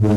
My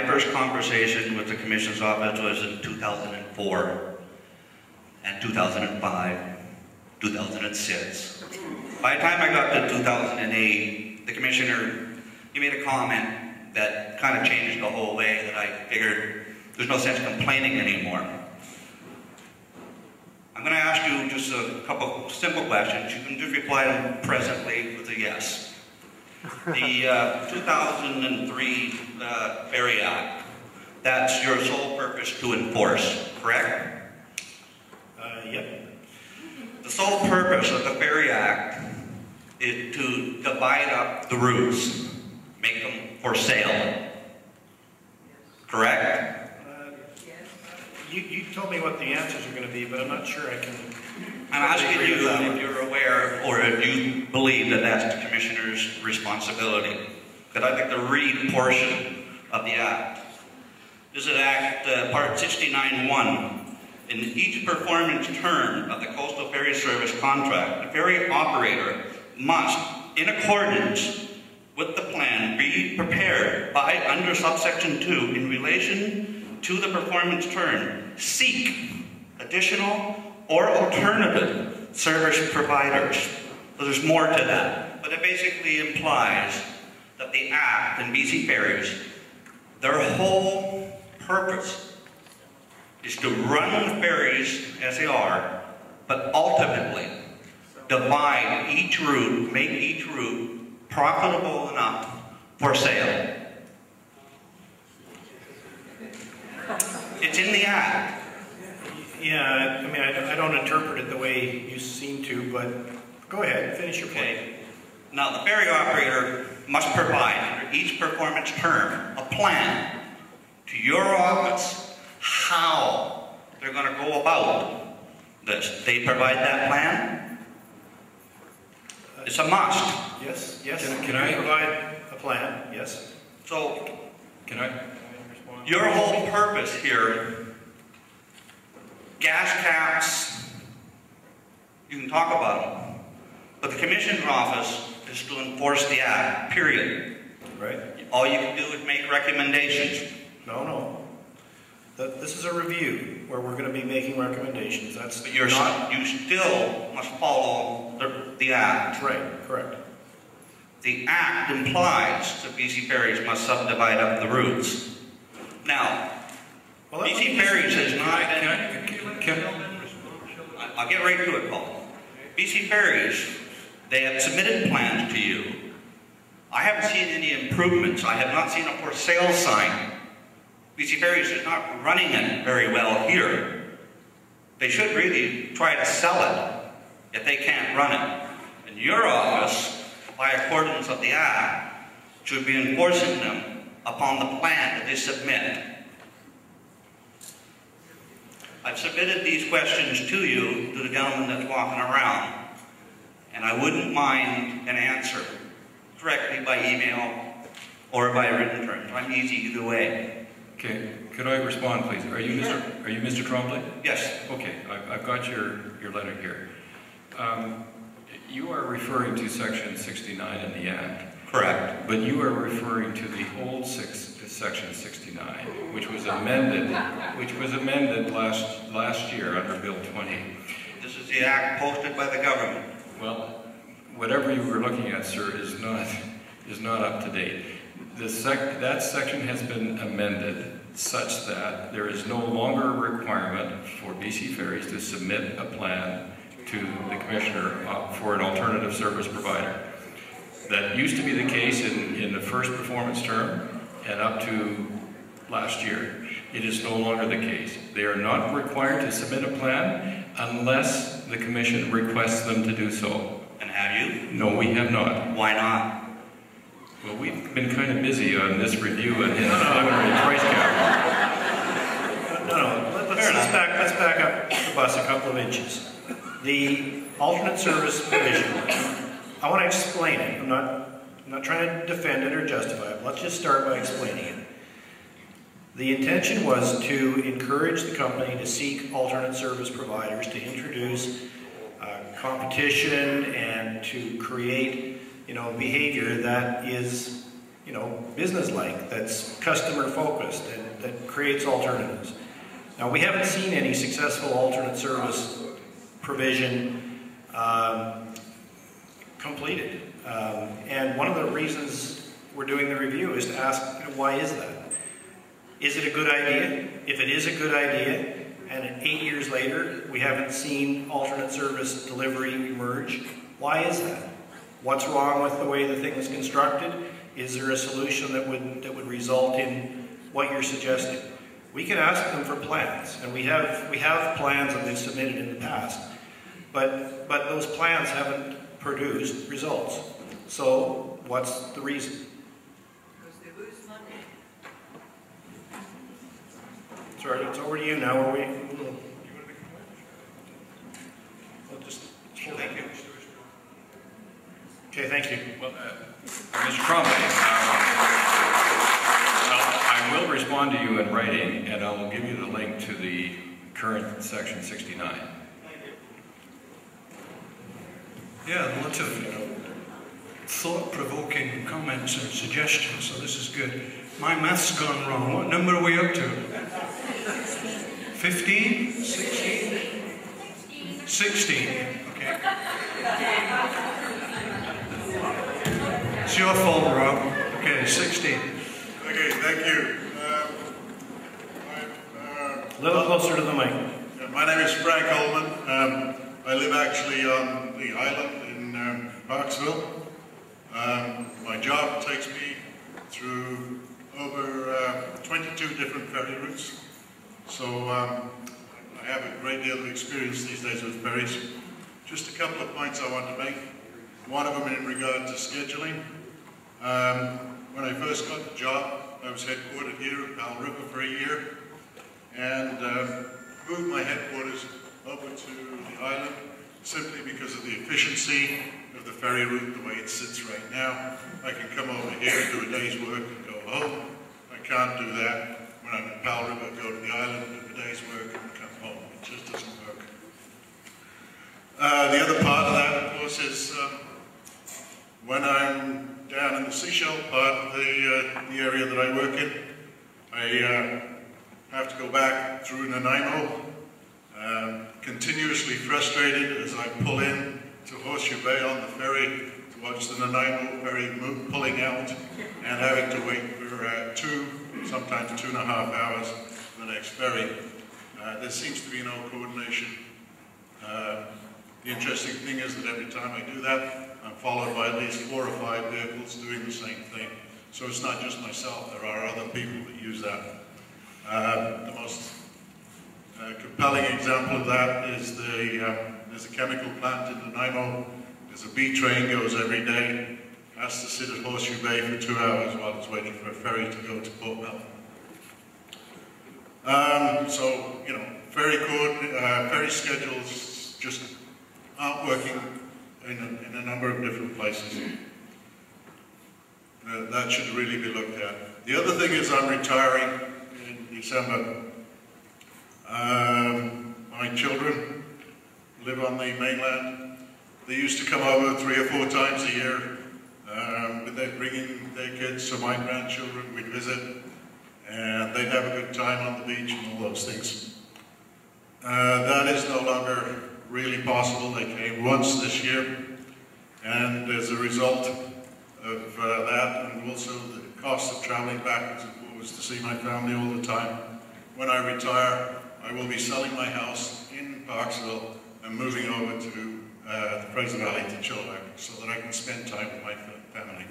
first conversation with the Commissioner's office was in 2004 and 2005, 2006. By the time I got to 2008, the Commissioner, he made a comment that kind of changed the whole way that I figured there's no sense complaining anymore. I'm going to ask you just a couple simple questions. You can just reply to them presently with a yes. The 2003 Ferry Act, that's your sole purpose to enforce, correct? Yep. The sole purpose of the Ferry Act is to divide up the routes, make them for sale, correct? You told me what the answers are going to be, but I'm not sure I can... I'm asking you if you're aware or if you believe that that's the Commissioner's responsibility. Because I'd like to read a portion of the Act. This is Act Part 69.1. In each performance term of the Coastal Ferry Service contract, the ferry operator must, in accordance with the plan, be prepared by under subsection 2 in relation to the performance term, seek additional or alternative service providers. So there's more to that. But it basically implies that the Act and BC Ferries, their whole purpose is to run the ferries as they are, but ultimately divide each route, make each route profitable enough for sale. It's in the Act. Yeah, I mean, I don't interpret it the way you seem to, but go ahead, finish your point. Now, the ferry operator must provide, under each performance term, a plan to your office how they're going to go about this. They provide that plan? It's a must. Yes, yes. Can I provide a plan? Yes. So, can I respond? Your whole purpose here, gas caps, you can talk about them, but the Commissioner's office is to enforce the Act, period. Right. All you can do is make recommendations. No. This is a review where we're going to be making recommendations. But you still must follow the Act. Right, correct. The Act implies that BC Ferries must subdivide up the routes. Now, BC Ferries has not... I'll get right to it, Paul. BC Ferries, they have submitted plans to you. I haven't seen any improvements. I have not seen a for sale sign. BC Ferries is not running it very well here. They should really try to sell it if they can't run it. And your office, by accordance of the Act, should be enforcing them upon the plan that they submit. I've submitted these questions to you, to the gentleman that's walking around, and I wouldn't mind an answer directly by email or by written terms. I'm easy either way. Okay, could I respond, please? Are you Mr. Trombley? Yes. Okay, I've got your letter here. You are referring to Section 69 in the Act. Correct. But you are referring to the old section 69, which was amended last year under Bill 20. This is the act posted by the government. Well, whatever you were looking at, sir, is not up to date. That section has been amended such that there is no longer a requirement for BC Ferries to submit a plan to the Commissioner for an alternative service provider. That used to be the case in the first performance term and up to last year. It is no longer the case. They are not required to submit a plan unless the Commission requests them to do so. And have you? No, we have not. Why not? Well, we've been kind of busy on this review and the preliminary price cap. Let's back up the bus a couple of inches. The alternate service provision, I want to explain it. I'm not trying to defend it or justify it. Let's just start by explaining it. The intention was to encourage the company to seek alternate service providers, to introduce competition and to create, behavior that is, business-like, that's customer-focused, and that creates alternatives. Now, we haven't seen any successful alternate service provision completed. And one of the reasons we're doing the review is to ask, why is that? Is it a good idea? If it is a good idea, and 8 years later, we haven't seen alternate service delivery emerge, why is that? What's wrong with the way the thing is constructed? Is there a solution that would result in what you're suggesting? We can ask them for plans, and we have plans that they've submitted in the past, but those plans haven't produced results. So what's the reason? Because they lose money. Sorry, it's over to you now. Are we? We'll just thank you. Okay, thank you. Well, Mr. Cromley, I will respond to you in writing, and I will give you the link to the current section 69. Thank you. Yeah, lots of thought-provoking comments and suggestions, so this is good. My math's gone wrong. What number are we up to? 15? 16? 16. Okay. It's your fault, Rob. Okay, 16. Okay, thank you. A little closer to the mic. My name is Frank Ullman. I live actually on the island in Parksville. My job takes me through over 22 different ferry routes. So I have a great deal of experience these days with ferries. Just a couple of points I want to make. One of them in regard to scheduling. When I first got the job, I was headquartered here at Powell River for a year, and moved my headquarters over to the island simply because of the efficiency of the ferry route the way it sits right now. I can come over here, do a day's work, and go home. I can't do that when I'm in Powell River, go to the island, do a day's work, and come home. It just doesn't work. The other part of that, of course, is when I'm down in the seashell part of the area that I work in, I have to go back through Nanaimo, continuously frustrated as I pull in to Horseshoe Bay on the ferry to watch the Nanaimo ferry pulling out and having to wait for 2, sometimes 2.5 hours for the next ferry. There seems to be no coordination. The interesting thing is that every time I do that, I'm followed by at least 4 or 5 vehicles doing the same thing. So it's not just myself, there are other people that use that. The most compelling example of that is there's a chemical plant in Nanaimo. There's a B train goes every day, has to sit at Horseshoe Bay for 2 hours while it's waiting for a ferry to go to Port Melbourne. So, ferry schedules just aren't working in a number of different places. That should really be looked at. The other thing is I'm retiring in December. My children live on the mainland. They used to come over 3 or 4 times a year with they'd bring in their kids, so my grandchildren, we'd visit, and they'd have a good time on the beach and all those things. That is no longer really possible. They came once this year, and as a result of that, and also the cost of traveling backwards and forwards to see my family all the time, when I retire, I will be selling my house in Parksville and moving over to the Fraser Valley to Chilliwack so that I can spend time with my family.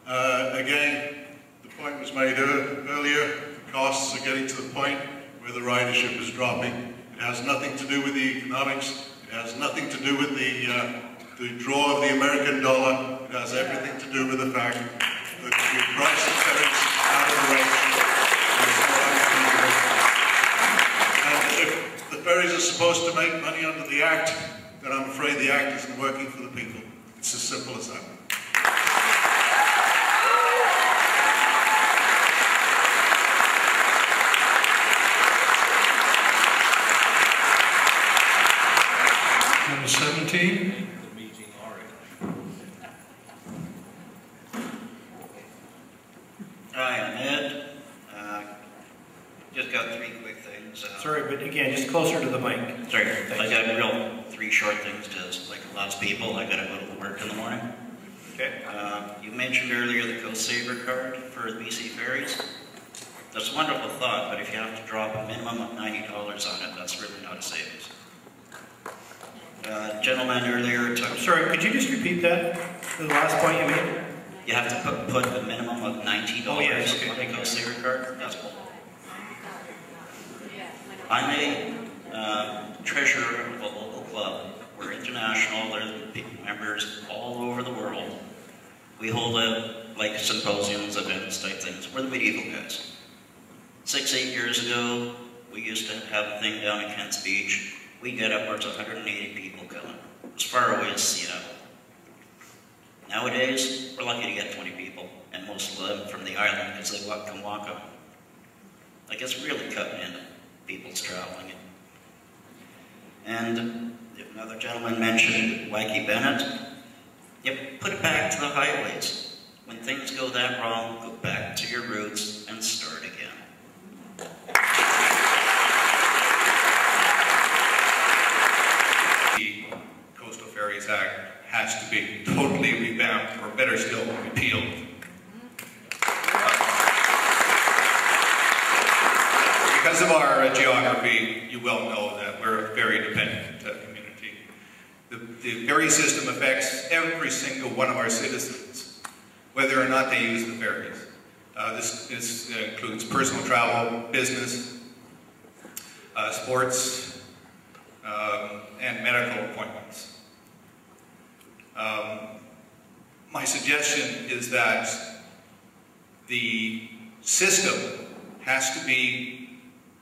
Again, the point was made earlier, the costs are getting to the point where the ridership is dropping. It has nothing to do with the economics, it has nothing to do with the draw of the American dollar, it has everything to do with the fact that the price of ferries out of the race is no longer. And if the ferries are supposed to make money under the Act, then I'm afraid the Act isn't working for the people. It's as simple as that. Number 17. Hi, I'm Ed. Just got three quick things. Sorry, but again, just closer to the mic. Sorry, I got three short things, just like lots of people, I gotta go to work in the morning. Okay. You mentioned earlier the Coast Saver card for the BC Ferries. That's a wonderful thought, but if you have to drop a minimum of $90 on it, that's really not a savings. Gentleman earlier took... Sorry, could you just repeat that? The last point you made? You have to put a minimum of $90 Oh, yes, okay. on the Coast Saver card. That's cool. I'm a treasurer of a local club. We're international. There's members all over the world. We hold like symposiums, events, type things. We're the medieval guys. 6-8 years ago, we used to have a thing down at Kent's Beach. We get upwards of 180 people coming, as far away as Seattle. Nowadays, we're lucky to get 20 people, and most of them from the island because they can walk up. Like, it's really cutting into people's traveling. And another gentleman mentioned Wacky Bennett. Yep, put it back to the highways. When things go that wrong, go back to your roots and start again. The Coastal Ferries Act has to be totally revamped, or better still, repealed. Because of our geography, you well know that we're a very dependent community. The ferry system affects every single one of our citizens, whether or not they use the ferries. This includes personal travel, business, sports, and medical appointments. My suggestion is that the system has to be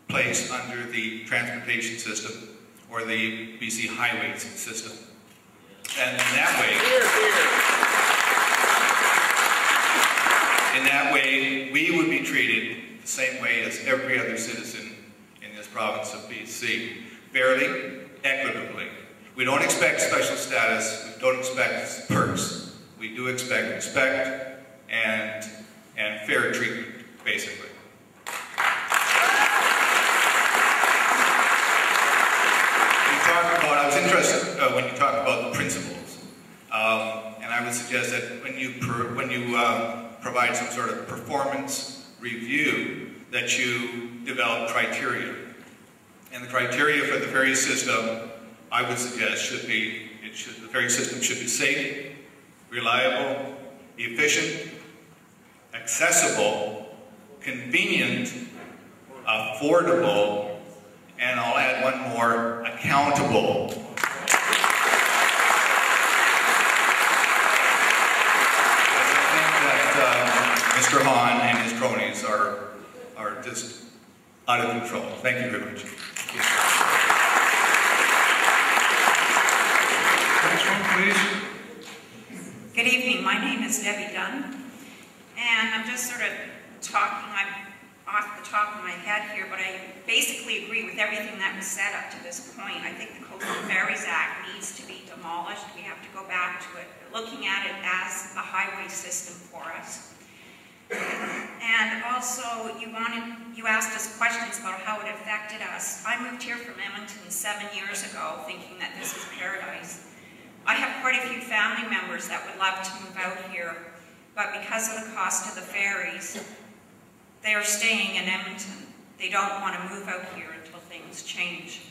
placed under the transportation system or the BC highways system. And in that way, we would be treated the same way as every other citizen in this province of BC. Fairly, equitably. We don't expect special status, we don't expect perks. We do expect respect and fair treatment, basically. I was interested when you talked about the principles, and I would suggest that when you provide some sort of performance review, that you develop criteria. And the criteria for the ferry system, I would suggest, the ferry system should be safe, reliable, efficient, accessible, convenient, affordable, and I'll add one more, accountable. I think that Mr. Hahn and his cronies are just out of control. Thank you very much. Next one, please. Good evening. My name is Debbie Dunn, and I'm just sort of talking off the top of my head here, but I basically agree with everything that was said up to this point. I think the Coastal Ferries Act needs to be demolished. We have to go back to it, looking at it as a highway system for us. And also, you asked us questions about how it affected us. I moved here from Edmonton 7 years ago, thinking that this was paradise. I have quite a few family members that would love to move out here, but because of the cost of the ferries, they are staying in Edmonton. They don't want to move out here until things change.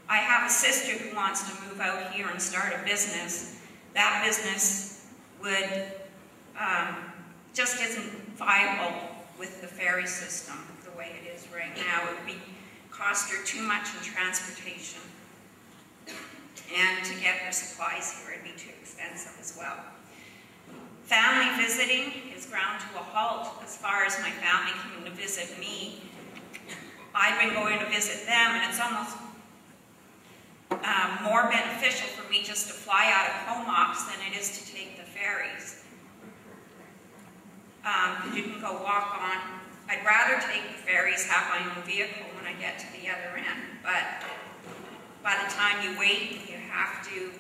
I have a sister who wants to move out here and start a business. That business would just isn't viable with the ferry system the way it is right now. It would cost her too much in transportation. And to get her supplies here, it'd be too expensive as well. Family visiting is ground to a halt as far as my family coming to visit me. I've been going to visit them, and it's almost more beneficial for me just to fly out of Comox than it is to take the ferries. You can go walk on. I'd rather take the ferries, have my own vehicle when I get to the other end, but by the time you wait, you have to,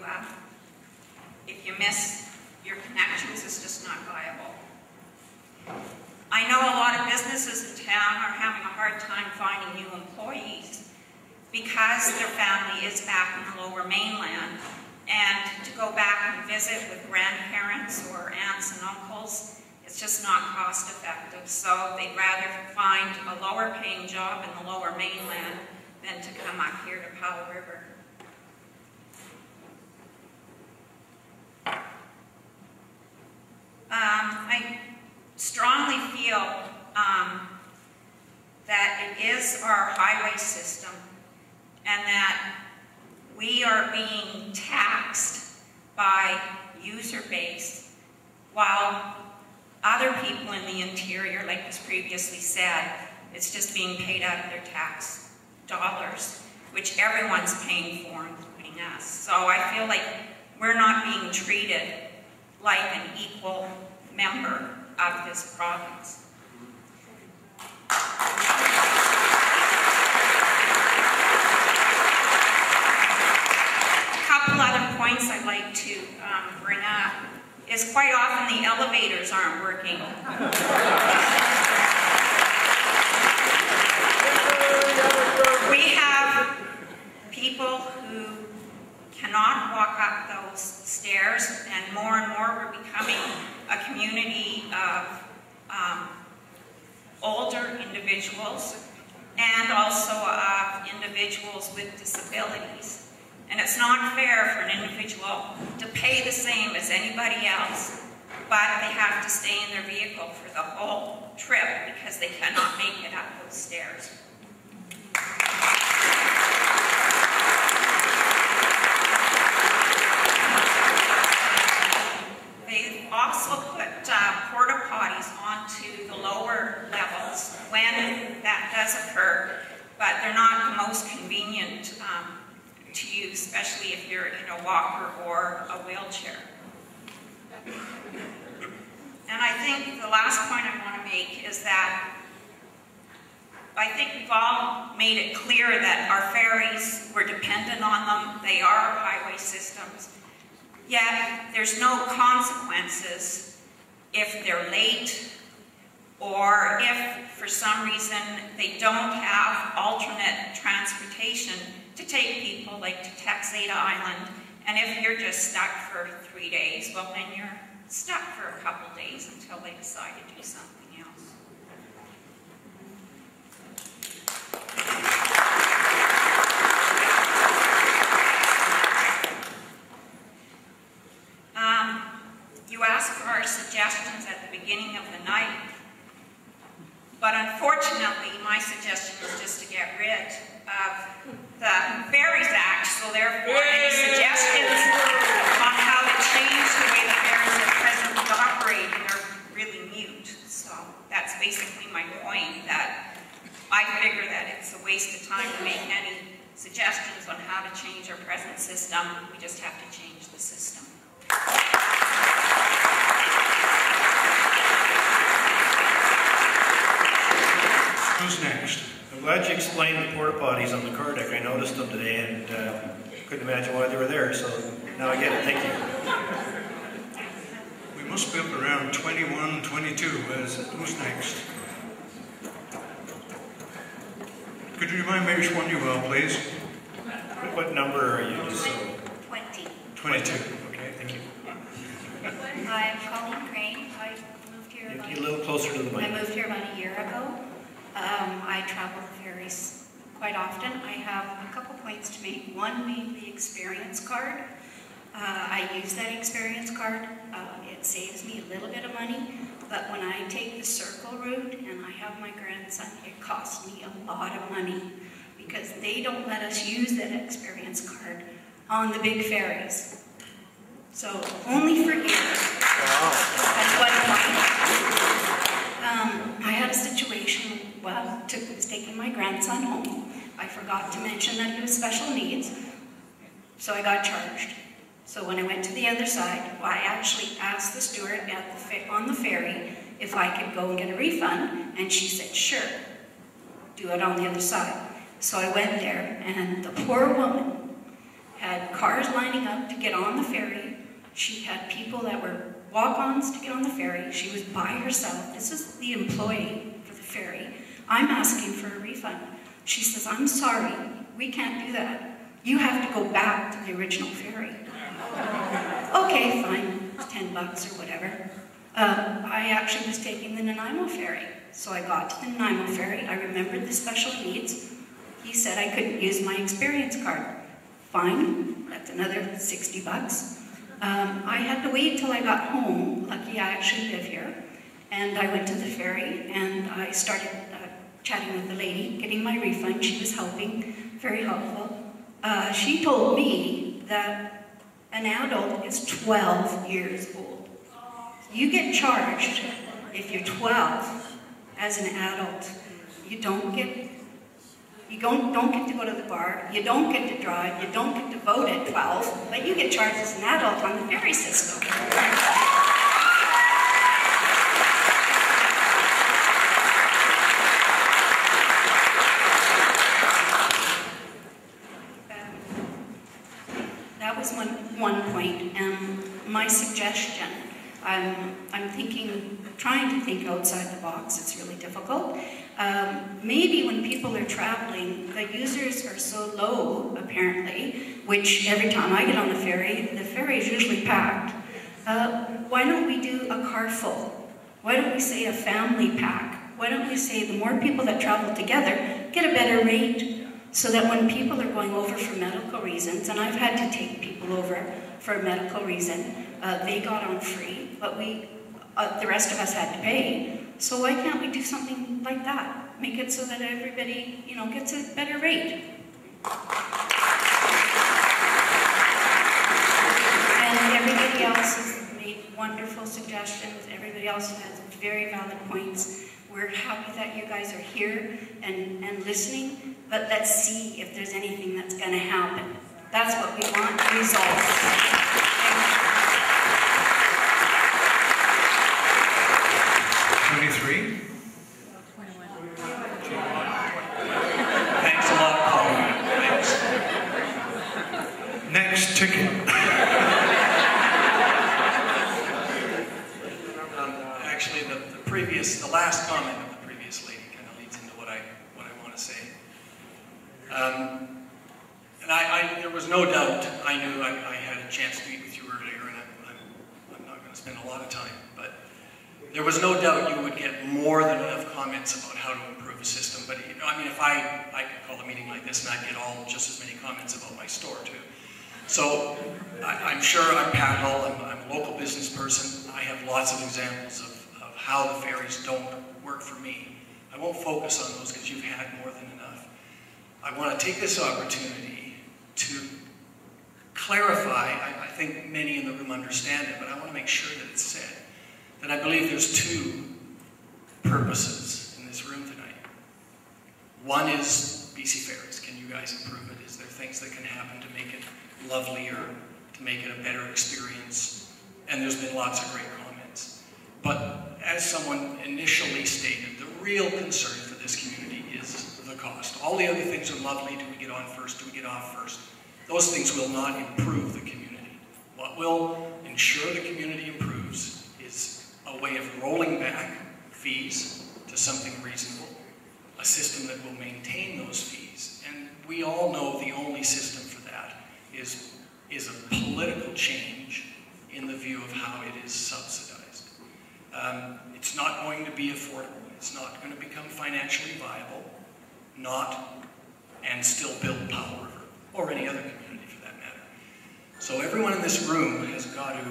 if you miss your connections, it's just not viable. I know a lot of businesses in town are having a hard time finding new employees because their family is back in the Lower Mainland, and to go back and visit with grandparents or aunts and uncles, it's just not cost effective. So they'd rather find a lower paying job in the Lower Mainland than to come up here to Powell River. I strongly feel that it is our highway system and that we are being taxed by user base while other people in the interior, like was previously said, it's just being paid out of their tax dollars, which everyone's paying for, including us. So I feel like we're not being treated like an equal member of this province. A couple other points I'd like to bring up is quite often the elevators aren't working. We have people who cannot walk up those stairs, and more we're becoming a community of older individuals and also of individuals with disabilities. And it's not fair for an individual to pay the same as anybody else, but they have to stay in their vehicle for the whole trip because they cannot make it up those stairs. They've also put porta potties onto the lower levels when that does occur, but they're not the most convenient to use, especially if you're in a walker or a wheelchair. And I think the last point I want to make is that I think we've all made it clear that our ferries, we're dependent on them. They are highway systems. Yet there's no consequences if they're late or if for some reason they don't have alternate transportation to take people like to Texada Island. And if you're just stuck for 3 days, well then you're stuck for a couple days until they decide to do something else. You asked for our suggestions at the beginning of the night, but unfortunately my suggestion was just to get rid of the Ferries Act, so therefore any suggestions on how to change the way the ferries are presently operating are really mute. So that's basically my point, that I figure that it's a waste of time to make any suggestions on how to change our present system. We just have to change the system. Who's next? glad you explained the porta potties on the car deck. I noticed them today and couldn't imagine why they were there, so now I get it. Thank you. We must be up around 21, 22. Who's next? Could you remind me which one you are, please? What number are you? Just so. 20. 22. Okay, thank you. I'm Colleen Crane. I moved here. Get a little closer to the mic. I moved here about a year ago. I travel the ferries quite often. I have a couple points to make. One being the experience card. I use that experience card. It saves me a little bit of money, but when I take the circle route and I have my grandson, it costs me a lot of money because they don't let us use that experience card on the big ferries. So only for years. Wow. At one point, I had a situation. Well, I was taking my grandson home. I forgot to mention that he was special needs, so I got charged. So when I went to the other side, well, I actually asked the steward on the ferry if I could go and get a refund, and she said, sure, do it on the other side. So I went there, and the poor woman had cars lining up to get on the ferry. She had people that were walk-ons to get on the ferry. She was by herself. This is the employee for the ferry. I'm asking for a refund. She says, I'm sorry, we can't do that. You have to go back to the original ferry. Okay, fine, it's $10 or whatever. I actually was taking the Nanaimo ferry. So I got to the Nanaimo ferry. I remembered the special needs. He said I couldn't use my experience card. Fine, that's another $60. I had to wait till I got home. Lucky I actually live here. And I went to the ferry and I started chatting with the lady, getting my refund. She was helping, very helpful. She told me that an adult is 12 years old. You get charged if you're 12 as an adult. You don't get to go to the bar, you don't get to drive, you don't get to vote at 12, but you get charged as an adult on the ferry system. That was one point. My suggestion, I'm trying to think outside the box. It's really difficult. Maybe when people are traveling, the users are so low, apparently, which every time I get on the ferry is usually packed. Why don't we do a car full? Why don't we say a family pack? Why don't we say the more people that travel together get a better rate? So that when people are going over for medical reasons, and I've had to take people over for a medical reason, they got on free, but the rest of us had to pay. So why can't we do something like that? Make it so that everybody, gets a better rate. And everybody else has made wonderful suggestions. Everybody else has very valid points. We're happy that you guys are here and listening, but let's see if there's anything that's going to happen. That's what we want, results. Thanks a lot, Colin. Thanks. Next ticket. Actually, the last comment of the previous lady kind of leads into what I want to say. And there was no doubt. I knew I had a chance to meet with you earlier, and I'm not going to spend a lot of time, but there was no doubt you would get more than enough comments about how to improve a system. But if I could call a meeting like this, and I'd get just as many comments about my store too. So I'm sure I'm Pat Hull. I'm a local business person. I have lots of examples of how the ferries don't work for me. I won't focus on those because you've had more than enough. I want to take this opportunity to clarify. I think many in the room understand it, but I want to make sure that it's said. That I believe there's two purposes in this room tonight. One is BC Ferries. Can you guys improve it? Is there things that can happen to make it lovelier, to make it a better experience? And there's been lots of great comments. But as someone initially stated, the real concern for this community is the cost. All the other things are lovely. Do we get on first? Do we get off first? Those things will not improve the community. What will ensure the community improves is a way of rolling back fees to something reasonable, a system that will maintain those fees. And we all know the only system for that is a political change in the view of how it is subsidized. It's not going to be affordable. It's not going to become financially viable, and still build Powell River, or any other community for that matter. So everyone in this room has got to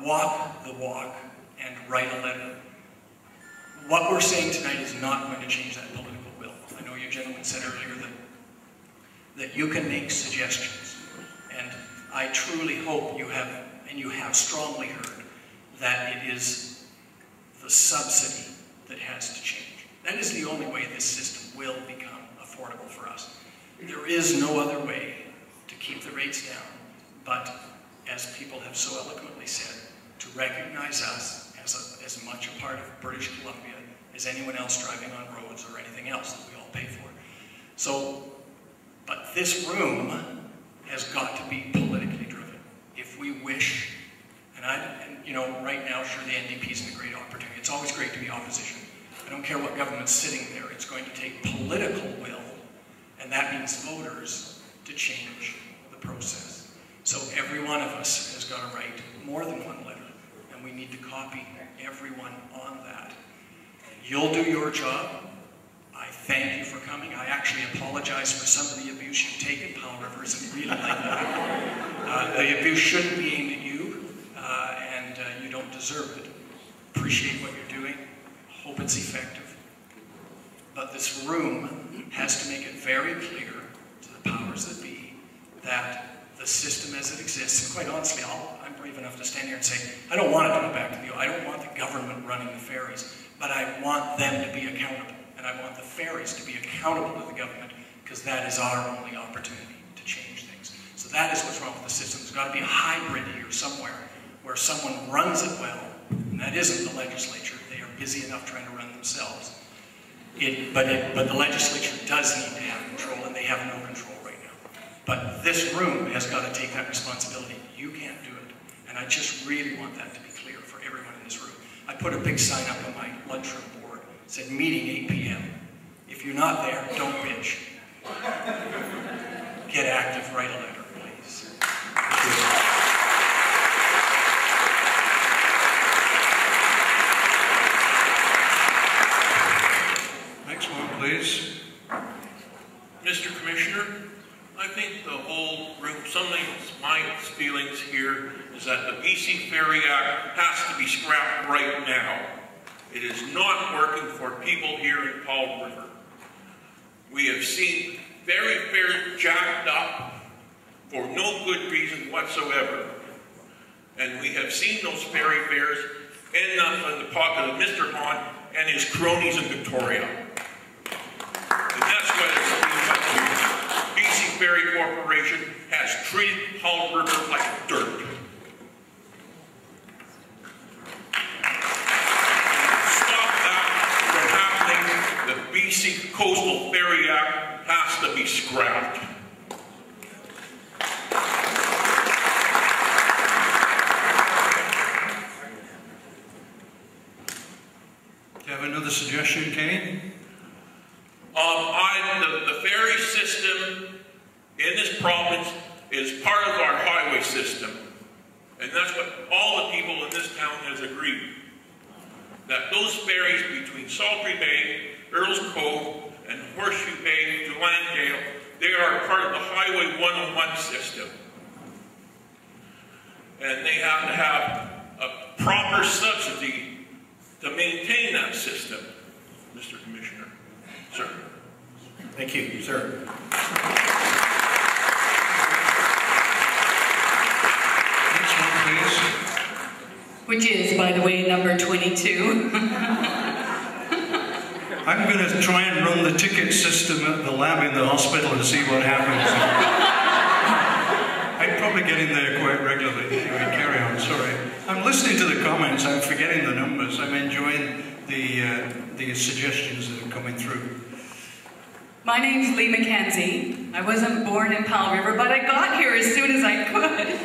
walk the walk and write a letter. What we're saying tonight is not going to change that political will. I know you gentlemen said earlier that you can make suggestions, and I truly hope you have, and you have strongly heard, that it is the subsidy that has to change. That is the only way this system will become affordable for us. There is no other way to keep the rates down, but, as people have so eloquently said, to recognize us as much a part of British Columbia as anyone else driving on roads or anything else that we all pay for. So, but this room has got to be politically driven. If we wish, and you know, right now, sure, the NDP is in a great opportunity. It's always great to be opposition. I don't care what government's sitting there. It's going to take political will, and that means voters, to change the process. So every one of us has got to write more than one letter, and we need to copy everyone on that. You'll do your job. I thank you for coming. I actually apologize for some of the abuse you've taken. Powell River isn't really like that. The abuse shouldn't be aimed at you, and you don't deserve it. Appreciate what you're doing. Hope it's effective. But this room has to make it very clear to the powers that be that the system as it exists, and quite honestly, I'm brave enough to stand here and say, I don't want it to go back to the, I don't want the government running the ferries, but I want them to be accountable. And I want the ferries to be accountable to the government, because that is our only opportunity to change things. So that is what's wrong with the system. There's got to be a hybrid here somewhere where someone runs it well, and that isn't the legislature. They are busy enough trying to run themselves. But the legislature does need to have control, and they have no control right now. But this room has got to take that responsibility. You can't do it. And I just really want that to be clear for everyone in this room. I put a big sign up on my lunchroom board. It said, meeting 8 p.m. If you're not there, don't bitch. Get active, write a letter, please. Next one, please. Mr. Commissioner, I think the whole room, some of my feelings here is that the BC Ferry Act has to be scrapped right now. It is not working for people here in Powell River. We have seen ferry fares jacked up for no good reason whatsoever. And we have seen those ferry fares end up in the pocket of Mr. Hahn and his cronies in Victoria. And that's what it's been. BC Ferry Corporation has treated Powell River like dirt. The BC Coastal Ferry Act has to be scrapped. Do you have another suggestion, Kenny? The ferry system in this province is part of our highway system. And that's what all the people in this town has agreed. That those ferries between Salisbury Bay, Earls Cove, and Horseshoe Bay to Landale, they are part of the Highway 101 system. And they have to have a proper subsidy to maintain that system, Mr. Commissioner. Sir. Thank you, sir. Next one, please. Which is, by the way, number 22. I'm going to try and run the ticket system at the lab in the hospital and see what happens. I'd probably get in there quite regularly. Anyway, carry on, sorry. I'm listening to the comments, I'm forgetting the numbers. I'm enjoying the suggestions that are coming through. My name's Lee Mackenzie. I wasn't born in Powell River, but I got here as soon as I could.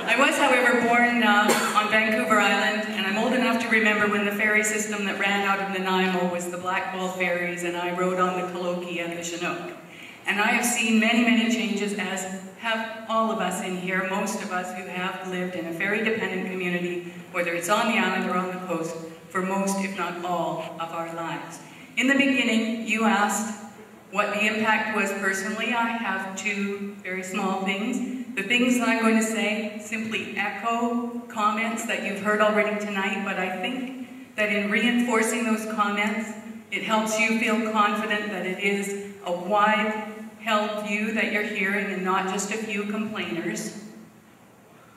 I was, however, born on Vancouver Island, and I'm old enough to remember when the ferry system that ran out of Nanaimo was the Blackball ferries, and I rode on the Coloki and the Chinook. And I have seen many, many changes, as have all of us in here, most of us who have lived in a ferry-dependent community, whether it's on the island or on the coast, for most, if not all, of our lives. In the beginning, you asked what the impact was personally. I have two very small things. The things that I'm going to say simply echo comments that you've heard already tonight, but I think that in reinforcing those comments, it helps you feel confident that it is a wide-held view that you're hearing and not just a few complainers.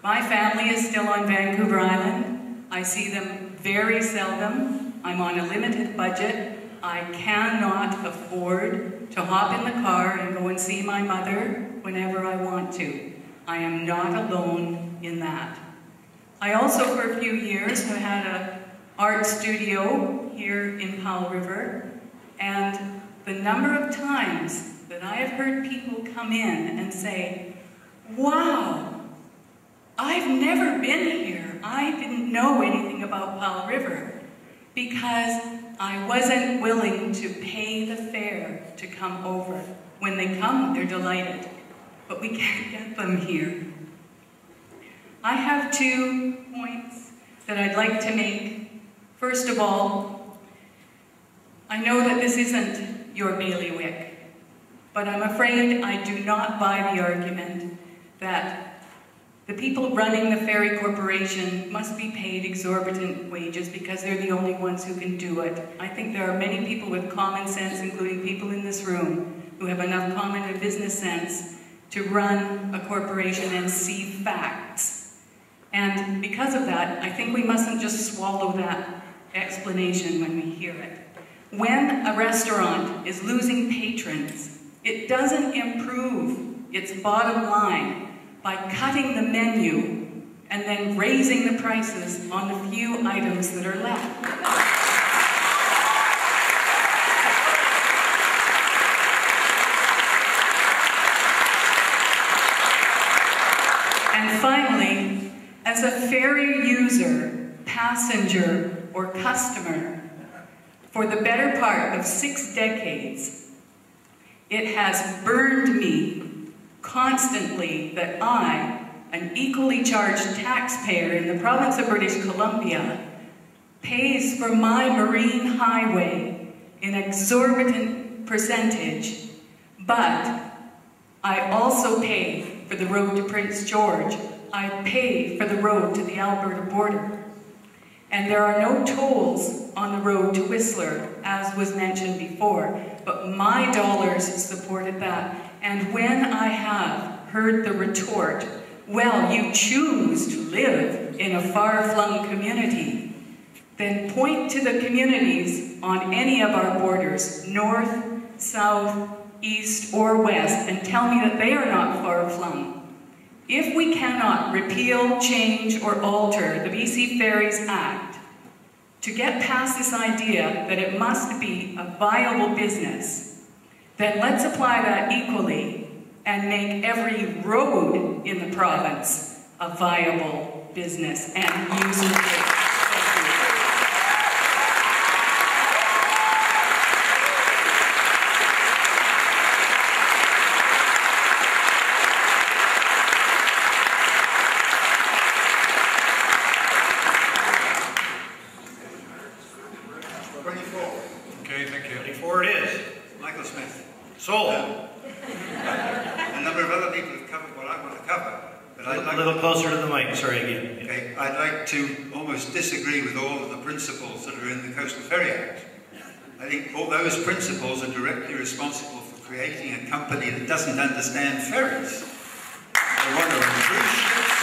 My family is still on Vancouver Island. I see them very seldom. I'm on a limited budget. I cannot afford to hop in the car and go and see my mother whenever I want to. I am not alone in that. I also, for a few years, have had an art studio here in Powell River, and the number of times that I have heard people come in and say, wow, I've never been here. I didn't know anything about Powell River because I wasn't willing to pay the fare to come over. When they come, they're delighted, but we can't get them here. I have 2 points that I'd like to make. First of all, I know that this isn't your bailiwick, but I'm afraid I do not buy the argument that the people running the Ferry Corporation must be paid exorbitant wages because they're the only ones who can do it. I think there are many people with common sense, including people in this room, who have enough common and business sense to run a corporation and see facts. And because of that, I think we mustn't just swallow that explanation when we hear it. When a restaurant is losing patrons, it doesn't improve its bottom line by cutting the menu and then raising the prices on the few items that are left. And finally, as a ferry user, passenger, or customer, for the better part of 6 decades, it has burned me constantly that I, an equally charged taxpayer in the province of British Columbia, pays for my marine highway an exorbitant percentage, but I also pay for the road to Prince George. I pay for the road to the Alberta border. And there are no tolls on the road to Whistler, as was mentioned before, but my dollars supported that. And when I have heard the retort, well, you choose to live in a far-flung community, then point to the communities on any of our borders, north, south, east, or west, and tell me that they are not far-flung. If we cannot repeal, change, or alter the BC Ferries Act to get past this idea that it must be a viable business, then let's apply that equally and make every road in the province a viable business and user-friendly. Sold. A number of other people have covered what I want to cover. But I'd like a little closer to the mic, sorry again. Okay, I'd like to almost disagree with all of the principles that are in the Coastal Ferry Act. I think all those principles are directly responsible for creating a company that doesn't understand ferries. They want to run cruise ships.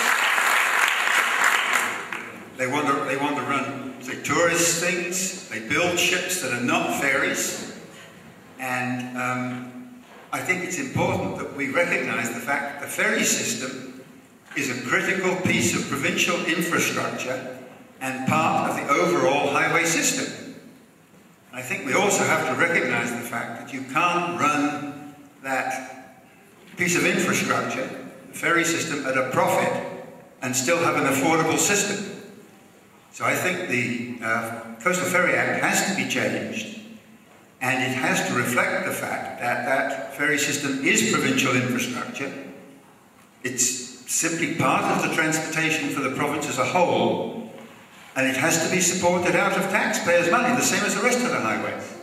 They want to run, say, tourist things. They build ships that are not ferries. And I think it's important that we recognise the fact that the ferry system is a critical piece of provincial infrastructure and part of the overall highway system. I think we also have to recognize the fact that you can't run that piece of infrastructure, the ferry system, at a profit and still have an affordable system. So I think the Coastal Ferry Act has to be changed, and it has to reflect the fact that that ferry system is provincial infrastructure. It's simply part of the transportation for the province as a whole, and it has to be supported out of taxpayers' money, the same as the rest of the highways.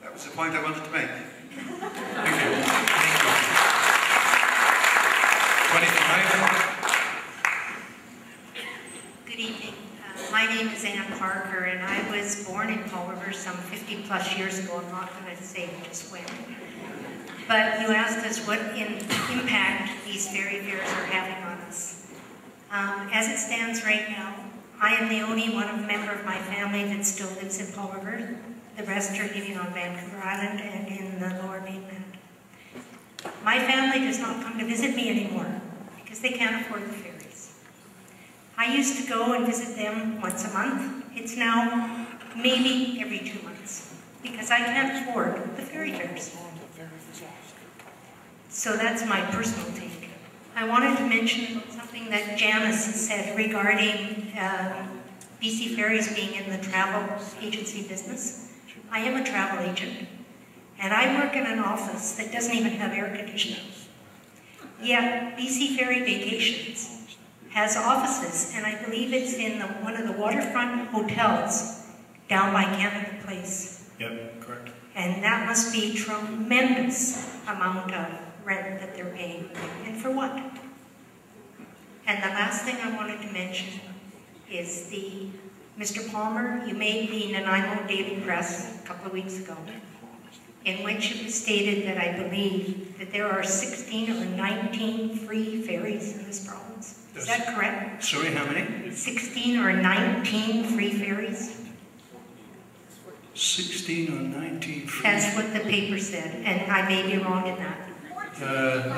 That was the point I wanted to make. Thank you. Thank you. 25. Good evening. My name is Ann Parker, and I was born in Powell River some 50 plus years ago. I'm not going to say just when. But you asked us what impact these ferry fares are having on us. As it stands right now, I am the only member of my family that still lives in Powell River. The rest are living on Vancouver Island and in the Lower Mainland. My family does not come to visit me anymore because they can't afford the ferries. I used to go and visit them once a month. It's now maybe every 2 months because I can't afford the ferry fares. So that's my personal take. I wanted to mention something that Janice said regarding BC Ferries being in the travel agency business. I am a travel agent, and I work in an office that doesn't even have air conditioning. Yet BC Ferry Vacations has offices, and I believe it's in one of the waterfront hotels down by Canada Place. Yep, correct. And that must be a tremendous amount of rent that they're paying. And for what? And the last thing I wanted to mention is Mr. Palmer, you made the Nanaimo Daily Press a couple of weeks ago, in which it was stated that I believe that there are 16 or 19 free ferries in this province. Is that correct? Sorry, how many? 16 or 19 free ferries. 16 or 19 free? That's what the paper said, and I may be wrong in that. I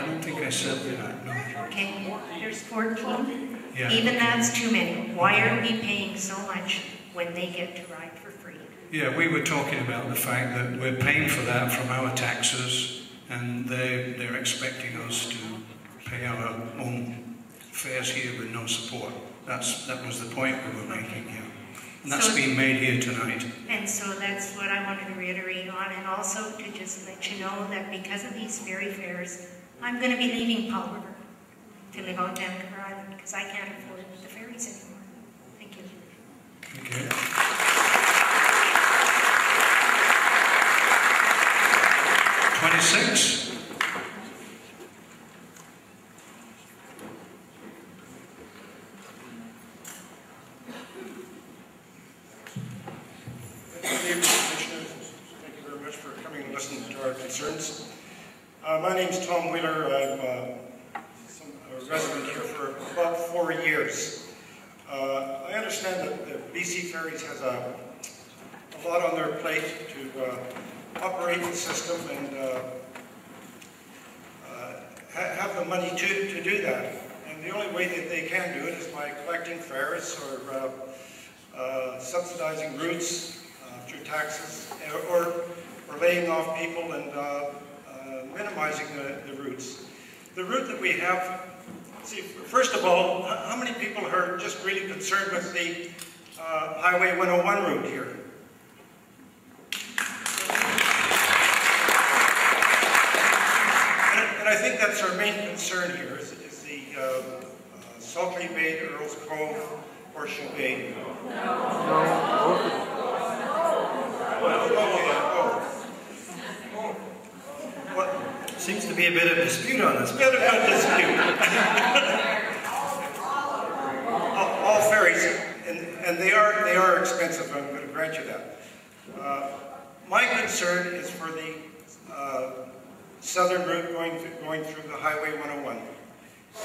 don't think I said that, no. Okay, there's 14. Yeah. Even that's too many. Why are we paying so much when they get to ride for free? Yeah, we were talking about the fact that we're paying for that from our taxes, and they're expecting us to pay our own fares here with no support. That was the point we were making here. And that's being made here tonight. And so that's what I wanted to reiterate on, and also to just let you know that because of these ferry fares, I'm going to be leaving Powell River to live on Vancouver Island because I can't afford the ferries anymore. Thank you. Okay. $26. Good evening, Commissioners. Thank you very much for coming and listening to our concerns. My name is Tom Wheeler. I'm a resident here for about 4 years. I understand that the BC Ferries has a lot on their plate to operate the system and have the money to do that. And the only way that they can do it is by collecting fares or subsidizing routes through taxes or laying off people and minimizing the routes. The route that we have, see, first of all, how many people are just really concerned with the Highway 101 route here? And I think that's our main concern here is the Sulky Bay to Earls Cove, Horseshoe Bay. Seems to be a bit of dispute on this. A bit of a dispute. All ferries, and they are expensive, I'm going to grant you that. My concern is for the southern route going through the Highway 101.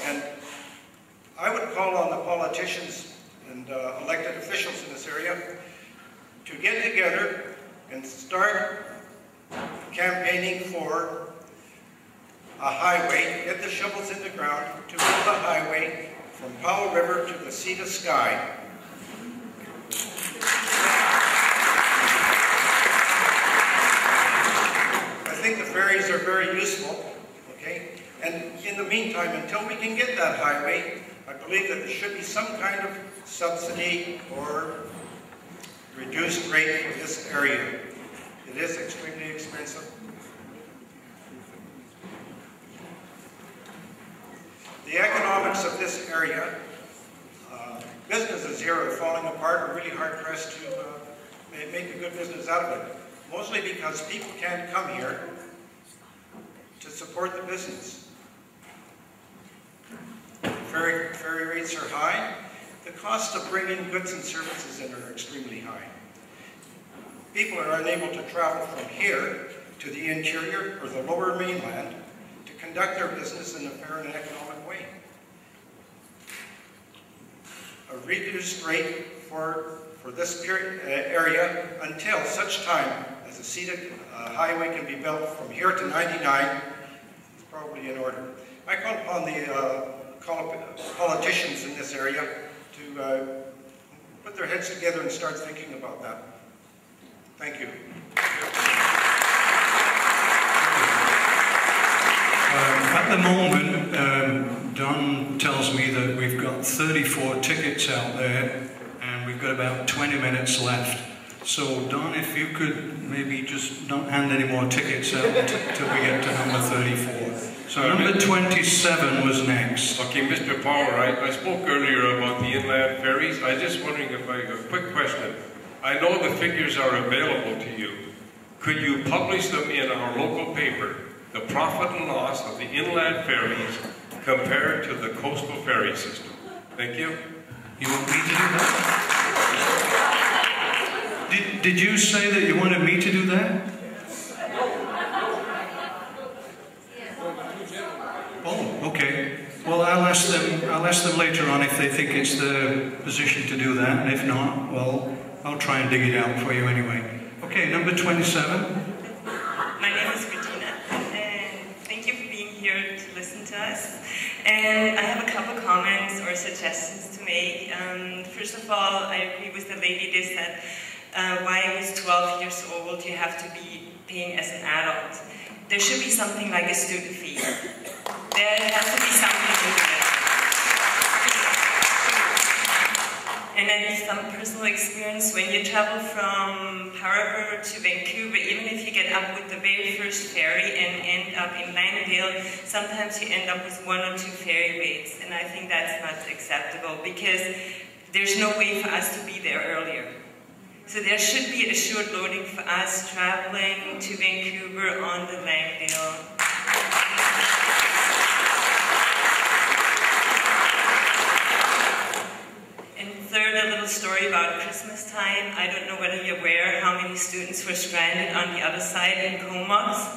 And I would call on the politicians and elected officials in this area to get together and start campaigning for a highway, get the shovels in the ground to build a highway from Powell River to the sea to sky. I think the ferries are very useful, okay? And in the meantime, until we can get that highway, I believe that there should be some kind of subsidy or reduced rate for this area. It is extremely expensive. The economics of this area, businesses here are falling apart. We're really hard pressed to make a good business out of it. Mostly because people can't come here to support the business. Ferry rates are high. The cost of bringing goods and services in are extremely high. People are unable to travel from here to the interior or the lower mainland to conduct their business in a fair and economic way. A reduced rate for this area until such time as a seated highway can be built from here to 99 is probably in order. I call upon the politicians in this area to put their heads together and start thinking about that. Thank you. At the moment, Don tells me that we've got 34 tickets out there and we've got about 20 minutes left. So Don, if you could maybe just not hand any more tickets out until we get to number 34. So number 27 was next. Okay, Mr. Powell, I spoke earlier about the inland ferries. I was just wondering if a quick question. I know the figures are available to you. Could you publish them in our local paper, the profit and loss of the inland ferries compared to the coastal ferry system? Thank you. You want me to do that? Did you say that you wanted me to do that? Oh, okay. Well, I'll ask them later on if they think it's their position to do that, and if not, well, I'll try and dig it out for you anyway. Okay, number 27. My name is Regina, and thank you for being here to listen to us. And I have a couple comments or suggestions to make. First of all, I agree with the lady that said why I was 12 years old, you have to be paying as an adult. There should be something like a student fee. There has to be something to it. And then some personal experience, when you travel from Powell River to Vancouver, even if you get up with the very first ferry and end up in Langdale, sometimes you end up with 1 or 2 ferry waits. And I think that's not acceptable because there's no way for us to be there earlier. So there should be assured loading for us traveling to Vancouver on the Langdale. And third, a little story about Christmas time. I don't know whether you're aware how many students were stranded on the other side in Comox.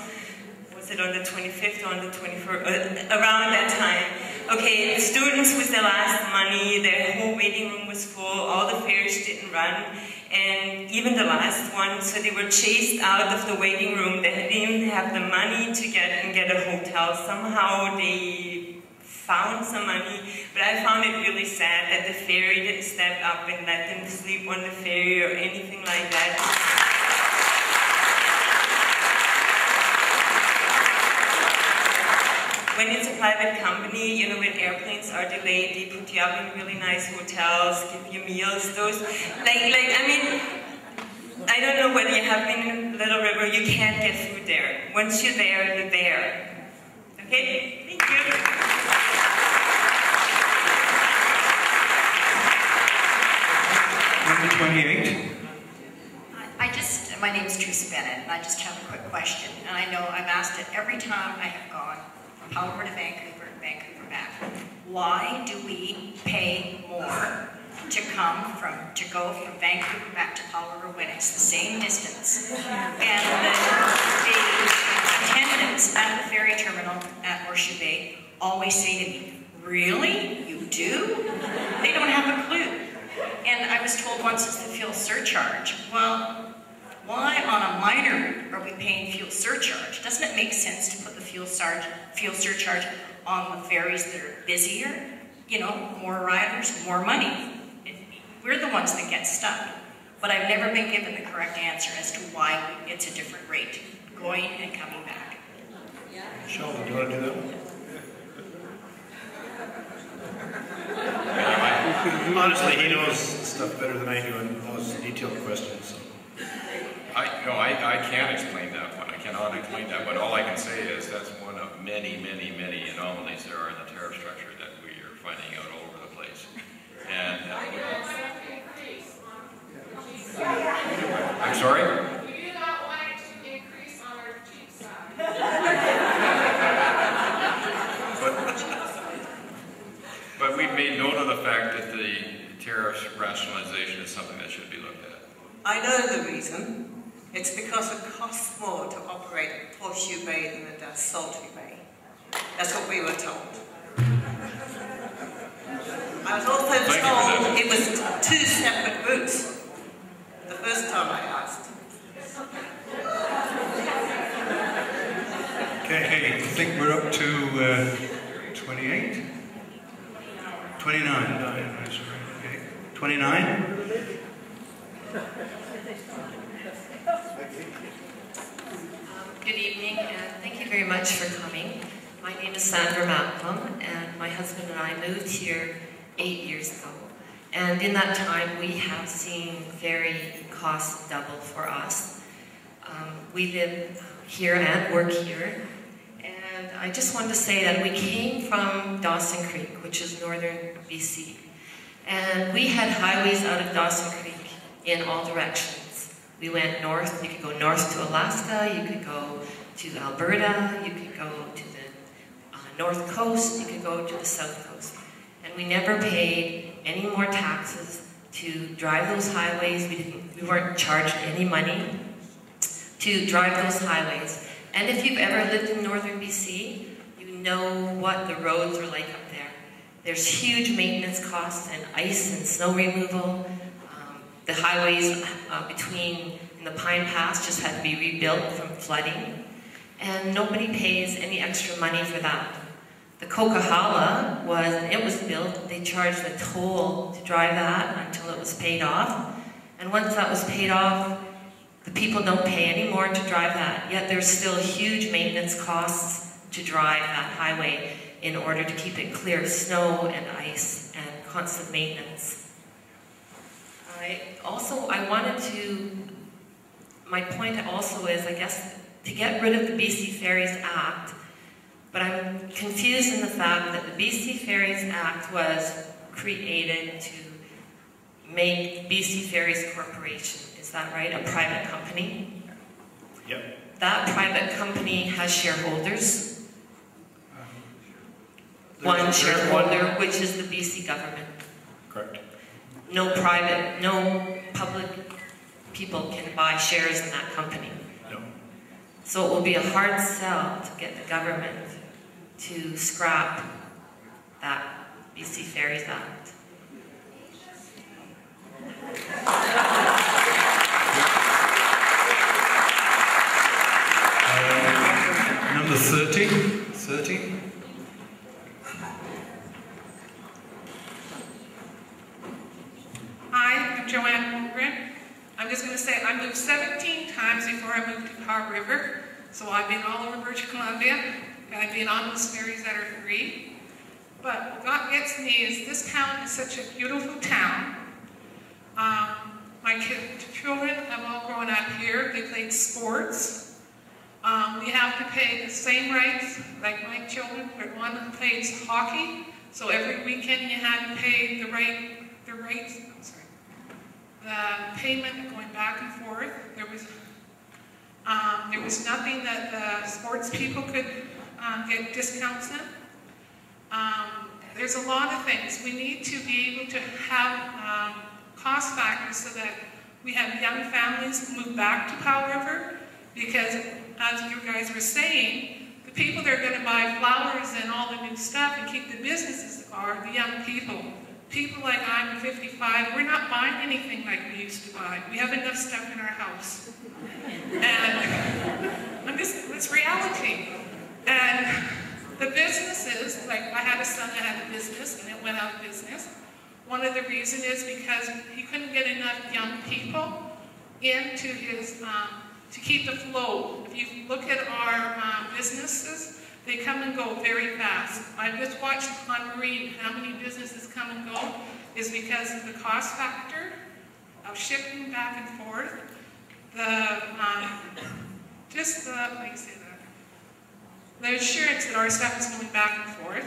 Was it on the 25th or on the 24th? Around that time. Okay, the students with their last money, their whole waiting room was full, all the ferries didn't run, and even the last one, so they were chased out of the waiting room. They didn't even have the money to get a hotel. Somehow they found some money, but I found it really sad that the ferry didn't step up and let them sleep on the ferry or anything like that. When it's a private company, you know, when airplanes are delayed, they put you up in really nice hotels, give you meals, those, I mean, I don't know whether you have been in Little River, you can't get food there. Once you're there, you're there. Okay? Thank you. Number 28. My name's Teresa Bennett, and I just have a quick question. And I know I've asked it every time I have gone from Powell River to Vancouver and Vancouver back. Why do we pay more to go from Vancouver back to Powell River when it's the same distance? And the attendants at the ferry terminal at Horseshoe Bay always say to me, "Really? You do?" They don't have a clue. And I was told once it's the fuel surcharge. Well, why on a minor route are we paying fuel surcharge? Doesn't it make sense to put the fuel surcharge on the ferries that are busier. You know, more riders, more money. We're the ones that get stuck. But I've never been given the correct answer as to why it's a different rate, going and coming back. Sheldon, do you want to do that one? Honestly, he knows stuff better than I do and those detailed questions. So. I can't explain that one. I cannot explain that one. All I can say is that's one of many, many, many anomalies there are in the tariff structure that we are finding out all over the place. And I'm sorry? We do not want it to increase on our cheap side. But we've made note of the fact that the tariff rationalization is something that should be looked at. I know the reason. It's because it costs more to operate Horseshoe Bay than it does Sultry Bay. That's what we were told. I was also told it was 2 separate routes the first time I asked. Okay, I think we're up to 28? 29. Okay. 29? Good evening, and thank you very much for coming. My name is Sandra Malcolm, and my husband and I moved here 8 years ago. And in that time, we have seen ferry costs double for us. We live here and work here. And I just wanted to say that we came from Dawson Creek, which is northern BC. And we had highways out of Dawson Creek in all directions. We went north. You could go north to Alaska, you could go to Alberta, you could go to the north coast, you could go to the south coast. And we never paid any more taxes to drive those highways. We weren't charged any money to drive those highways. And if you've ever lived in northern BC, you know what the roads are like up there. There's huge maintenance costs and ice and snow removal. The highways in the Pine Pass just had to be rebuilt from flooding. And nobody pays any extra money for that. The Coquihalla when it was built, they charged a toll to drive that until it was paid off. And once that was paid off, the people don't pay any more to drive that. Yet there's still huge maintenance costs to drive that highway in order to keep it clear of snow and ice and constant maintenance. My point also is, I guess, to get rid of the BC Ferries Act, but I'm confused in the fact that the BC Ferries Act was created to make BC Ferries Corporation. Is that right? A private company? Yep. That private company has shareholders. One shareholder, which is the BC government. Correct. No public people can buy shares in that company. No. So it will be a hard sell to get the government to scrap that BC Ferries Act. Number 30. Hi, I'm Joanne Holmgren. I'm just going to say I moved 17 times before I moved to Powell River. So I've been all over British Columbia, and I've been on those ferries that are free. But what gets me is this town is such a beautiful town. My children have all grown up here. They played sports. We have to pay the same rights like my children. One plays hockey, so every weekend you had to pay the payment going back and forth. There was nothing that the sports people could get discounts in. There's a lot of things. We need to be able to have cost factors so that we have young families move back to Powell River, because as you guys were saying, the people that are going to buy flowers and all the new stuff and keep the businesses are the young people. People like I'm 55, we're not buying anything like we used to buy. We have enough stuff in our house. And it's reality. And the businesses, like I had a son that had a business and it went out of business. One of the reasons is because he couldn't get enough young people into his, to keep the flow. If you look at our businesses, they come and go very fast. I just watched on Marine how many businesses come and go is because of the cost factor of shipping back and forth, the assurance that our stuff is going back and forth.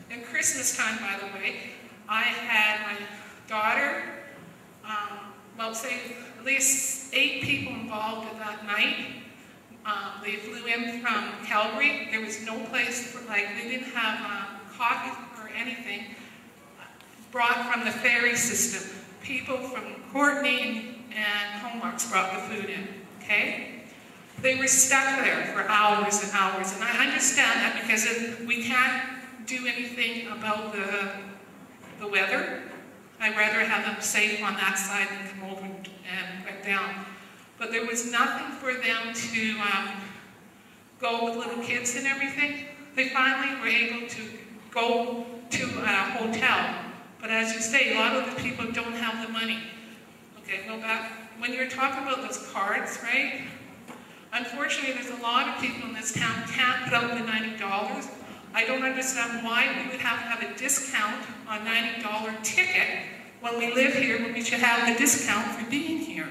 And Christmas time, by the way, I had my daughter, well, say at least 8 people involved at that night. They flew in from Calgary. There was no place for, like, they didn't have coffee or anything brought from the ferry system. People from Courtney and Comox brought the food in, okay? They were stuck there for hours and hours, and I understand that because we can't do anything about the weather. I'd rather have them safe on that side than come over and went down. But there was nothing for them to go with little kids and everything. They finally were able to go to a hotel. But as you say, a lot of the people don't have the money. Okay, go back. When you're talking about those cards, right? Unfortunately, there's a lot of people in this town who can't put up the $90. I don't understand why we would have to have a discount on a $90 ticket when we live here, when we should have the discount for being here.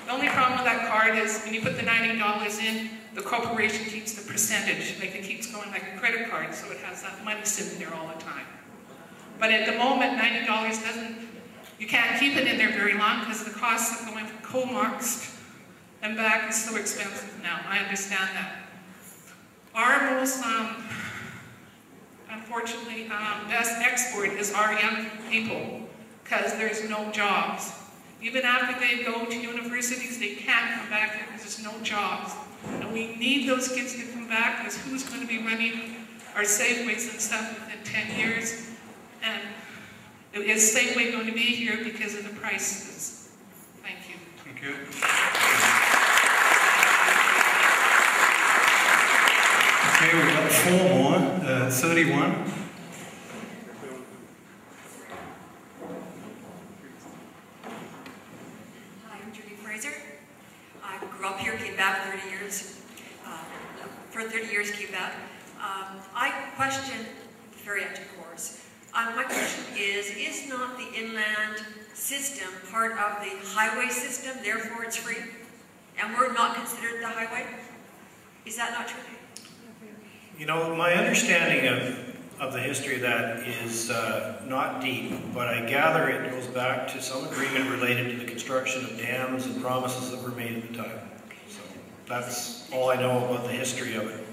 The only problem with that card is when you put the $90 in, the corporation keeps the percentage. Like it keeps going like a credit card, so it has that money sitting there all the time. But at the moment, $90 doesn't, you can't keep it in there very long because the cost of going from Comox and back is so expensive now. I understand that. Our most, unfortunately, best export is our young people because there's no jobs. Even after they go to universities, they can't come back here because there's no jobs. And we need those kids to come back because who's going to be running our Safeways and stuff within 10 years? And is Safeway going to be here because of the prices? Thank you. Thank you. Okay, we've got 4 more. 31. Grew up here, came back 30 years. For 30 years, came back. I question the Ferry Act, of course. My question is not the inland system part of the highway system, therefore it's free? And we're not considered the highway? Is that not true? You know, my understanding of the history of that is not deep, but I gather it goes back to some agreement related to the construction of dams and promises that were made at the time. So that's all I know about the history of it.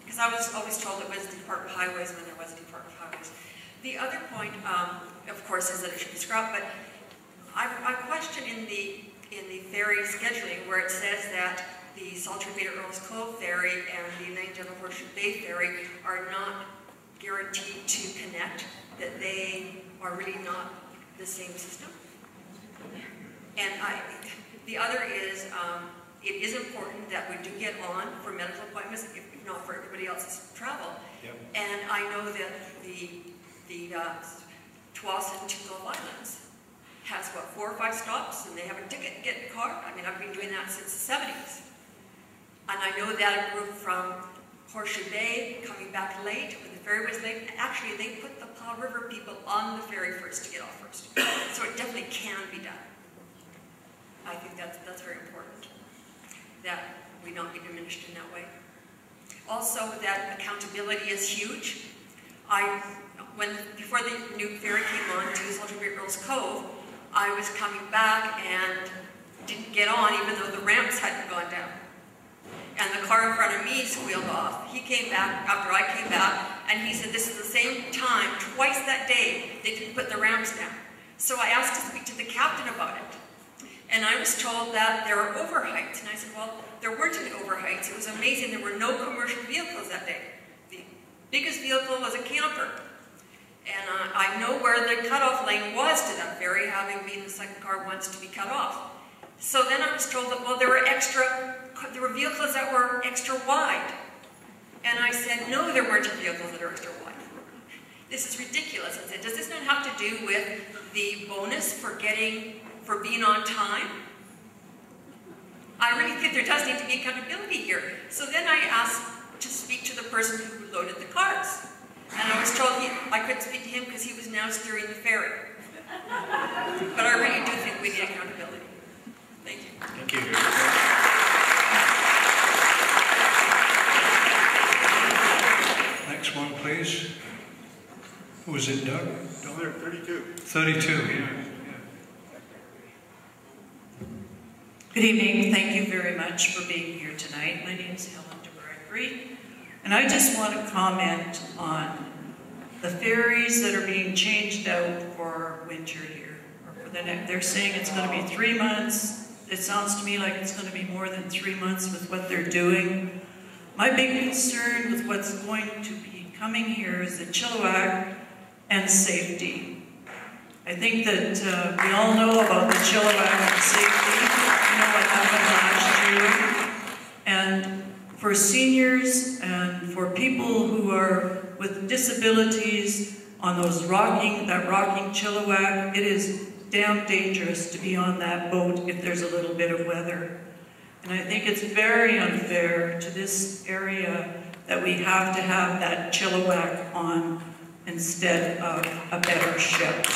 Because I was always told it was the Department of Highways when there was a Department of Highways. The other point, of course, is that it should be scrubbed, but I question in the ferry scheduling where it says that the Saltry Bay to Earls Cove ferry and the United General Horseshoe Bay ferry are not guaranteed to connect, that they are really not the same system. And the other is, it is important that we do get on for medical appointments, if not for everybody else's travel. Yep. And I know that the Tuasin to Gulf Islands has, what, 4 or 5 stops, and they have a ticket to get in the car. I mean, I've been doing that since the 70s. And I know that a group from Horseshoe Bay coming back late, when the ferry was late, actually they put the Powell River people on the ferry first to get off first. So it definitely can be done. I think that's very important, that we not be diminished in that way. Also, that accountability is huge. Before the new ferry came on to Saltry Bay Earls Cove, I was coming back and didn't get on even though the ramps hadn't gone down. And the car in front of me squealed off. He came back after I came back, and he said this is the same time, twice that day, they didn't put the ramps down. So I asked to speak to the captain about it. And I was told that there were overheights. And I said, well, there weren't any overheights. It was amazing. There were no commercial vehicles that day. The biggest vehicle was a camper. And I know where the cutoff lane was to that ferry, having been the second car once to be cut off. So then I was told that, well, there were vehicles that were extra wide. And I said, no, there weren't vehicles that are extra wide. This is ridiculous. I said, does this not have to do with the bonus for being on time? I really think there does need to be accountability here. So then I asked to speak to the person who loaded the cars. And I was told I couldn't speak to him because he was now steering the ferry. But I really do think we need accountability. Thank you. Thank you. Next one, please. Who was it, Doug? Down there, 32. 32, yeah. Good evening. Thank you very much for being here tonight. My name is Helen DeBregery, and I just want to comment on the ferries that are being changed out for winter here. Or for they're saying it's going to be 3 months. It sounds to me like it's going to be more than 3 months with what they're doing. My big concern with what's going to be coming here is the Chilliwack and safety. I think that we all know about the Chilliwack and safety. You know what happened last year. And for seniors and for people who are with disabilities on that rocking Chilliwack, it is damn dangerous to be on that boat if there's a little bit of weather. And I think it's very unfair to this area that we have to have that Chilliwack on instead of a better ship.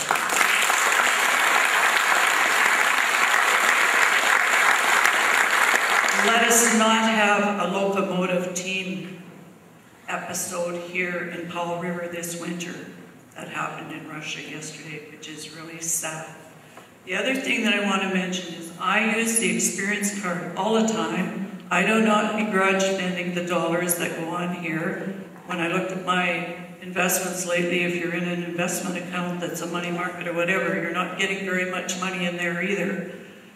Let us not have a locomotive team episode here in Powell River this winter that happened in Russia yesterday, which is really sad. The other thing that I want to mention is I use the experience card all the time. I do not begrudge spending the dollars that go on here. When I looked at my investments lately, if you're in an investment account that's a money market or whatever, you're not getting very much money in there either.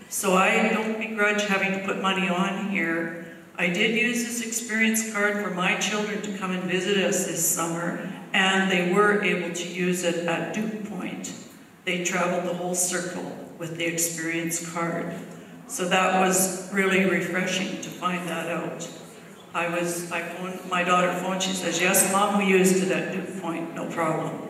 So I don't begrudge having to put money on here. I did use this experience card for my children to come and visit us this summer, and they were able to use it at Duke Point. They traveled the whole circle with the experience card. So that was really refreshing to find that out. My daughter phoned, she says, yes, Mom, we used it at Duke Point, no problem.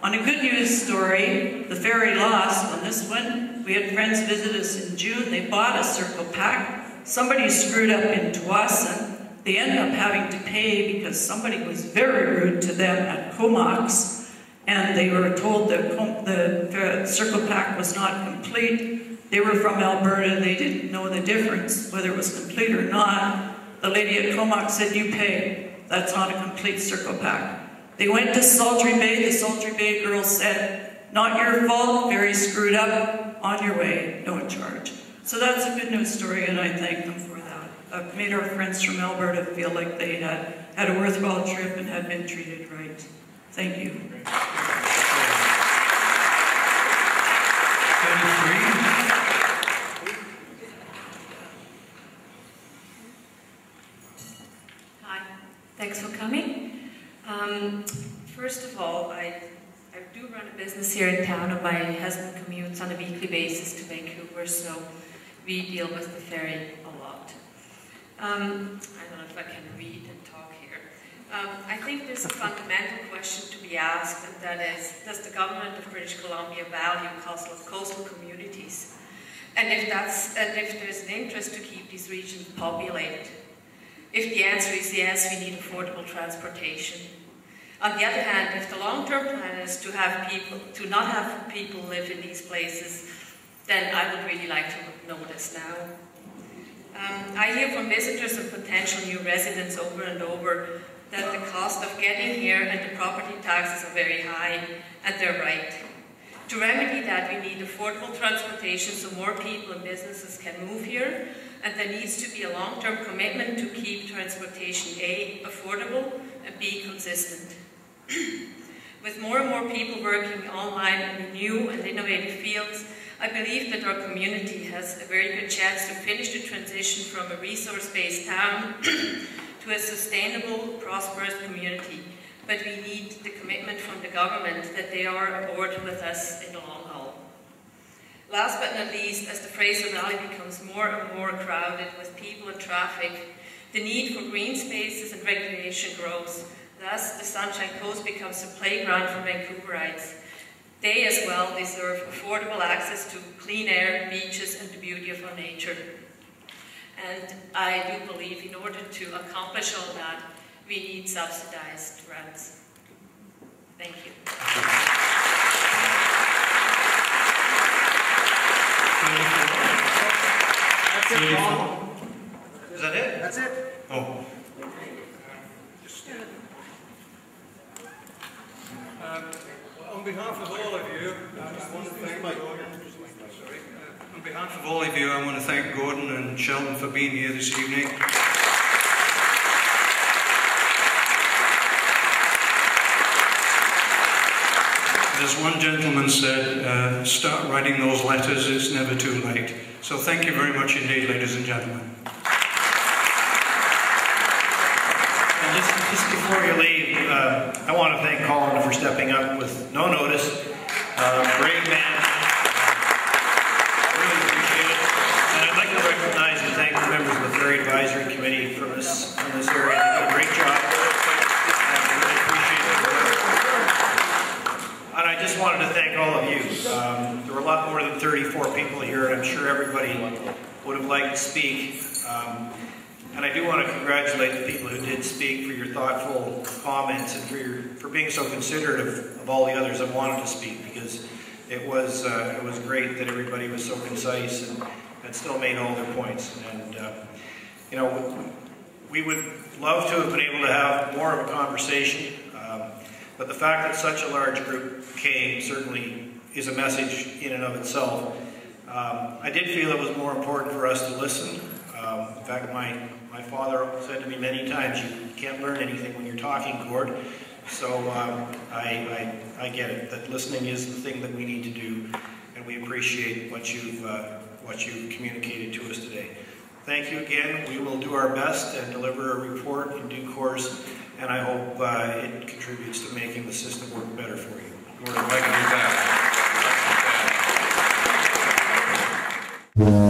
On a good news story, the ferry lost on this one. We had friends visit us in June. They bought a Circle Pack. Somebody screwed up in Tuason. They ended up having to pay because somebody was very rude to them at Comox, and they were told that the Circle Pack was not complete. They were from Alberta. They didn't know the difference, whether it was complete or not. The lady at Comox said, you pay. That's not a complete Circle Pack. They went to Sultry Bay. The Sultry Bay girl said, not your fault, very screwed up, on your way, no charge. So that's a good news story, and I thank them for that. I've made our friends from Alberta feel like they had a worthwhile trip and had been treated right. Thank you. Hi, thanks for coming. First of all, I do run a business here in town, and my husband commutes on a weekly basis to Vancouver, so we deal with the ferry a lot. I don't know if I can read and talk here. I think there's a fundamental question to be asked, and that is, does the government of British Columbia value coastal communities? And if there's an interest to keep these regions populated? If the answer is yes, we need affordable transportation. On the other hand, if the long-term plan is to not have people live in these places, then I would really like to know this now. I hear from visitors and potential new residents over and over that the cost of getting here and the property taxes are very high, and they're right. To remedy that, we need affordable transportation so more people and businesses can move here, and there needs to be a long-term commitment to keep transportation A, affordable, and B, consistent. With more and more people working online in new and innovative fields, I believe that our community has a very good chance to finish the transition from a resource-based town to a sustainable, prosperous community. But we need the commitment from the government that they are aboard with us in the long haul. Last but not least, as the Fraser Valley becomes more and more crowded with people and traffic, the need for green spaces and recreation grows. Thus, the Sunshine Coast becomes a playground for Vancouverites. They as well deserve affordable access to clean air, beaches, and the beauty of our nature. And I do believe in order to accomplish all that, we need subsidized rents. Thank you. That's it, Paul. Is that it? That's it. Oh. On behalf of all of you, I just want to thank Gordon. On behalf of all of you, I want to thank Gordon and Sheldon for being here this evening. As one gentleman said, start writing those letters, it's never too late. So thank you very much indeed, ladies and gentlemen. And just before you leave, I want to thank Colin for stepping up with no notice. Brave man. Really appreciate it. And I'd like to recognize and thank the members of the Ferry Advisory Committee from this area. They did a great job. I really appreciate it. And I just wanted to thank all of you. There were a lot more than 34 people here, and I'm sure everybody would have liked to speak. And I do want to congratulate the people who did speak for your thoughtful comments and for being so considerate of all the others that wanted to speak, because it was great that everybody was so concise and still made all their points. And you know, we would love to have been able to have more of a conversation, but the fact that such a large group came certainly is a message in and of itself. I did feel it was more important for us to listen. In fact, my father said to me many times, you can't learn anything when you're talking, Gord. So I get it, that listening is the thing that we need to do, and we appreciate what you've communicated to us today. Thank you again. We will do our best and deliver a report in due course, and I hope it contributes to making the system work better for you. Gord, if I can do that.